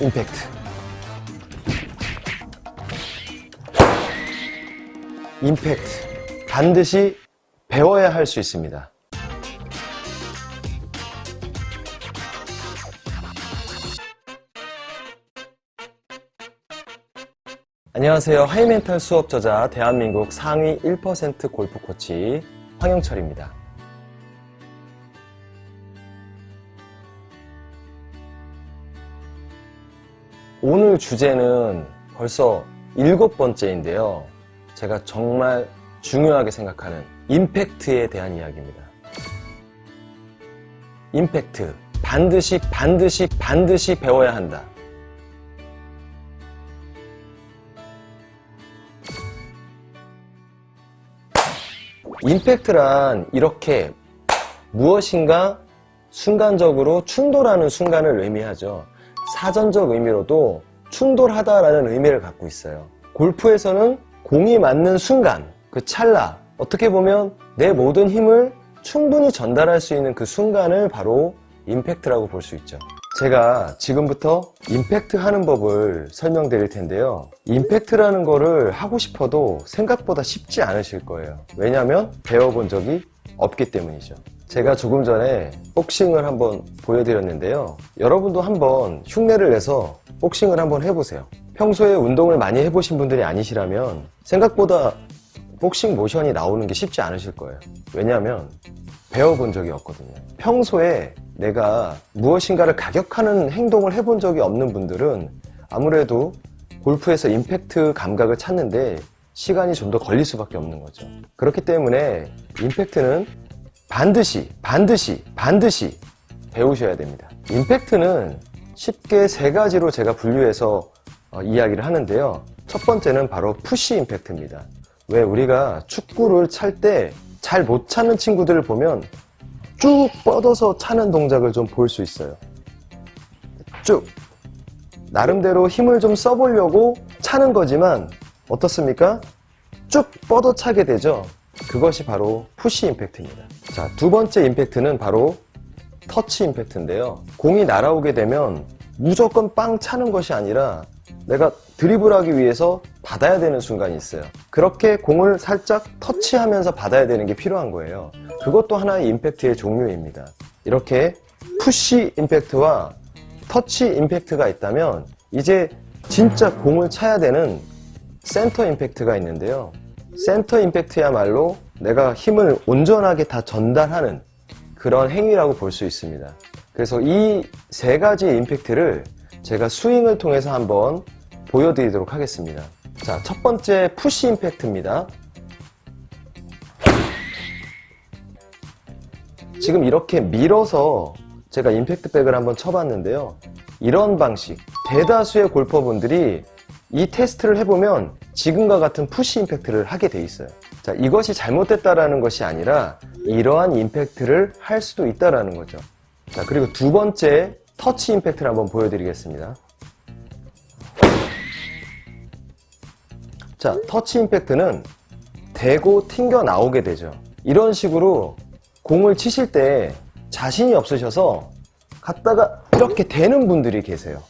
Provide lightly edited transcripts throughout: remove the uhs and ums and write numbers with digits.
임팩트. 임팩트. 반드시 배워야 할 수 있습니다. 안녕하세요. 하이멘탈 수업 저자 대한민국 상위 1% 골프 코치 황영철입니다. 오늘 주제는 벌써 7번째인데요. 제가 정말 중요하게 생각하는 임팩트에 대한 이야기입니다. 임팩트. 반드시 배워야 한다. 임팩트란 이렇게 무엇인가 순간적으로 충돌하는 순간을 의미하죠. 사전적 의미로도 충돌하다라는 의미를 갖고 있어요. 골프에서는 공이 맞는 순간, 그 찰나, 어떻게 보면 내 모든 힘을 충분히 전달할 수 있는 그 순간을 바로 임팩트라고 볼 수 있죠. 제가 지금부터 임팩트 하는 법을 설명드릴 텐데요. 임팩트라는 거를 하고 싶어도 생각보다 쉽지 않으실 거예요. 왜냐하면 배워본 적이 없기 때문이죠. 제가 조금 전에 복싱을 한번 보여드렸는데요. 여러분도 한번 흉내를 내서 복싱을 한번 해보세요. 평소에 운동을 많이 해보신 분들이 아니시라면 생각보다 복싱 모션이 나오는 게 쉽지 않으실 거예요. 왜냐하면 배워본 적이 없거든요. 평소에 내가 무엇인가를 가격하는 행동을 해본 적이 없는 분들은 아무래도 골프에서 임팩트 감각을 찾는데 시간이 좀 더 걸릴 수밖에 없는 거죠. 그렇기 때문에 임팩트는 반드시 배우셔야 됩니다. 임팩트는 쉽게 3가지로 제가 분류해서 이야기를 하는데요. 첫 번째는 바로 푸시 임팩트입니다. 왜 우리가 축구를 찰 때 잘 못 차는 친구들을 보면 쭉 뻗어서 차는 동작을 좀 볼 수 있어요. 쭉 나름대로 힘을 좀 써보려고 차는 거지만 어떻습니까? 쭉 뻗어 차게 되죠. 그것이 바로 푸시 임팩트입니다. 자, 두 번째 임팩트는 바로 터치 임팩트인데요. 공이 날아오게 되면 무조건 빵 차는 것이 아니라 내가 드리블하기 위해서 받아야 되는 순간이 있어요. 그렇게 공을 살짝 터치하면서 받아야 되는 게 필요한 거예요. 그것도 하나의 임팩트의 종류입니다. 이렇게 푸시 임팩트와 터치 임팩트가 있다면 이제 진짜 공을 차야 되는 센터 임팩트가 있는데요. 센터 임팩트야말로 내가 힘을 온전하게 다 전달하는 그런 행위라고 볼 수 있습니다. 그래서 이 3가지 임팩트를 제가 스윙을 통해서 한번 보여드리도록 하겠습니다. 자, 첫 번째 푸시 임팩트입니다. 지금 이렇게 밀어서 제가 임팩트백을 한번 쳐봤는데요. 이런 방식, 대다수의 골퍼분들이 이 테스트를 해보면 지금과 같은 푸시 임팩트를 하게 돼 있어요. 자, 이것이 잘못됐다라는 것이 아니라 이러한 임팩트를 할 수도 있다라는 거죠. 자, 그리고 두 번째 터치 임팩트를 한번 보여드리겠습니다. 자, 터치 임팩트는 대고 튕겨 나오게 되죠. 이런 식으로 공을 치실 때 자신이 없으셔서 갖다가 이렇게 대는 분들이 계세요.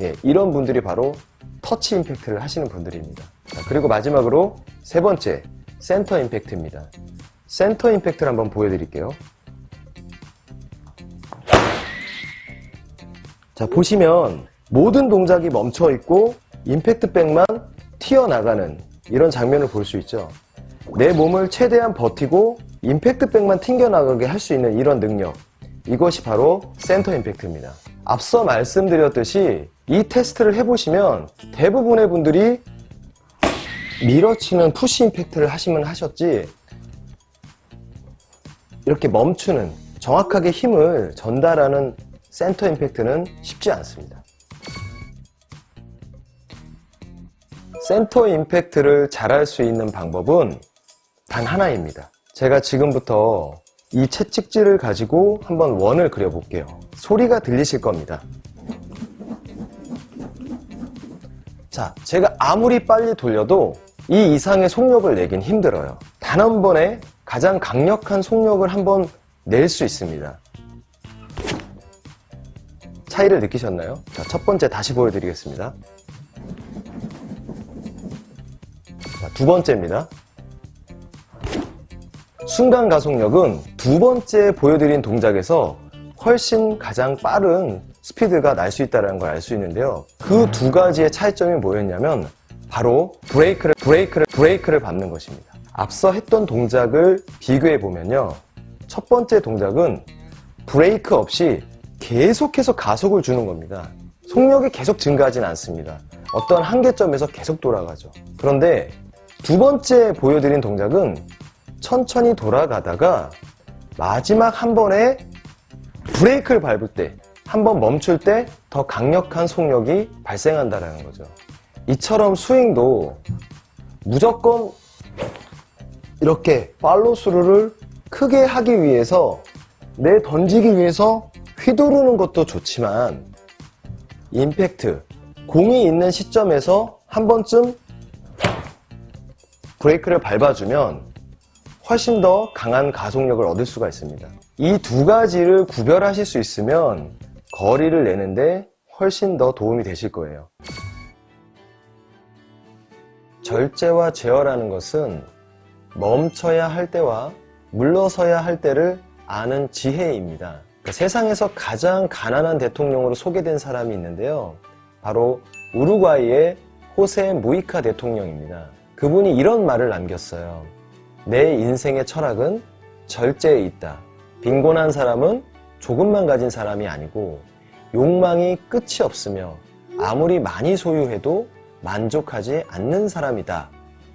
예, 이런 분들이 바로 터치 임팩트를 하시는 분들입니다. 자, 그리고 마지막으로 3번째 센터 임팩트입니다. 센터 임팩트를 한번 보여드릴게요. 자, 보시면 모든 동작이 멈춰 있고 임팩트백만 튀어나가는 이런 장면을 볼 수 있죠. 내 몸을 최대한 버티고 임팩트백만 튕겨나가게 할 수 있는 이런 능력, 이것이 바로 센터 임팩트입니다. 앞서 말씀드렸듯이 이 테스트를 해보시면 대부분의 분들이 밀어치는 푸시 임팩트를 하시면 하셨지 이렇게 멈추는, 정확하게 힘을 전달하는 센터 임팩트는 쉽지 않습니다. 센터 임팩트를 잘할 수 있는 방법은 단 하나입니다. 제가 지금부터 이 채찍질을 가지고 한번 원을 그려볼게요. 소리가 들리실 겁니다. 자, 제가 아무리 빨리 돌려도 이 이상의 속력을 내긴 힘들어요. 단 한 번에 가장 강력한 속력을 한번 낼 수 있습니다. 차이를 느끼셨나요? 자, 첫 번째 다시 보여드리겠습니다. 자, 두 번째입니다. 순간 가속력은 두 번째 보여드린 동작에서 훨씬 가장 빠른 스피드가 날 수 있다는 걸 알 수 있는데요. 그 두 가지의 차이점이 뭐였냐면 바로 브레이크를 밟는 것입니다. 앞서 했던 동작을 비교해 보면요. 첫 번째 동작은 브레이크 없이 계속해서 가속을 주는 겁니다. 속력이 계속 증가하진 않습니다. 어떤 한계점에서 계속 돌아가죠. 그런데 두 번째 보여드린 동작은 천천히 돌아가다가 마지막 한 번에 브레이크를 밟을 때, 한 번 멈출 때 더 강력한 속력이 발생한다는 거죠. 이처럼 스윙도 무조건 이렇게 팔로우 스루를 크게 하기 위해서 던지기 위해서 휘두르는 것도 좋지만 임팩트, 공이 있는 시점에서 한 번쯤 브레이크를 밟아주면 훨씬 더 강한 가속력을 얻을 수가 있습니다. 이 두 가지를 구별하실 수 있으면 거리를 내는데 훨씬 더 도움이 되실 거예요. 절제와 제어라는 것은 멈춰야 할 때와 물러서야 할 때를 아는 지혜입니다. 세상에서 가장 가난한 대통령으로 소개된 사람이 있는데요. 바로 우루과이의 호세 무이카 대통령입니다. 그분이 이런 말을 남겼어요. 내 인생의 철학은 절제에 있다. 빈곤한 사람은 조금만 가진 사람이 아니고 욕망이 끝이 없으며 아무리 많이 소유해도 만족하지 않는 사람이다.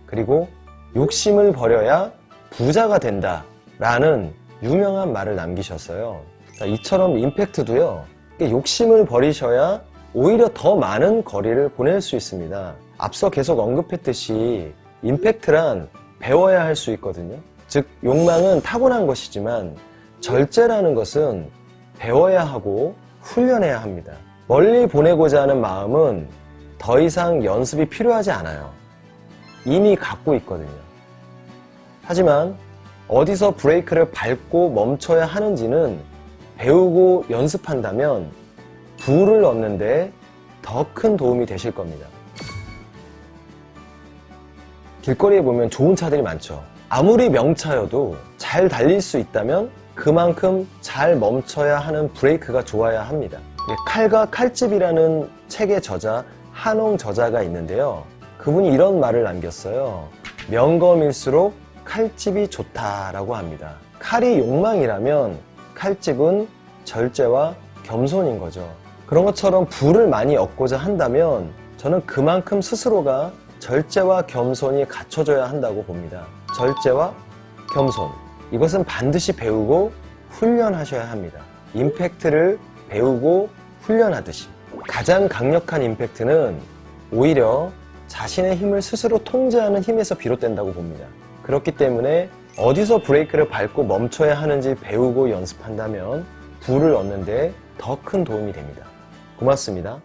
그리고 욕심을 버려야 부자가 된다. 라는 유명한 말을 남기셨어요. 이처럼 임팩트도요. 욕심을 버리셔야 오히려 더 많은 거리를 보낼 수 있습니다. 앞서 계속 언급했듯이 임팩트란 배워야 할 수 있거든요. 즉 욕망은 타고난 것이지만 절제라는 것은 배워야 하고 훈련해야 합니다. 멀리 보내고자 하는 마음은 더 이상 연습이 필요하지 않아요. 이미 갖고 있거든요. 하지만 어디서 브레이크를 밟고 멈춰야 하는지는 배우고 연습한다면 부를 얻는데 더 큰 도움이 되실 겁니다. 길거리에 보면 좋은 차들이 많죠. 아무리 명차여도 잘 달릴 수 있다면 그만큼 잘 멈춰야 하는 브레이크가 좋아야 합니다. 칼과 칼집이라는 책의 저자 한홍 저자가 있는데요. 그분이 이런 말을 남겼어요. 명검일수록 칼집이 좋다라고 합니다. 칼이 욕망이라면 칼집은 절제와 겸손인 거죠. 그런 것처럼 부를 많이 얻고자 한다면 저는 그만큼 스스로가 절제와 겸손이 갖춰져야 한다고 봅니다. 절제와 겸손. 이것은 반드시 배우고 훈련하셔야 합니다. 임팩트를 배우고 훈련하듯이. 가장 강력한 임팩트는 오히려 자신의 힘을 스스로 통제하는 힘에서 비롯된다고 봅니다. 그렇기 때문에 어디서 브레이크를 밟고 멈춰야 하는지 배우고 연습한다면 부를 얻는 데 더 큰 도움이 됩니다. 고맙습니다.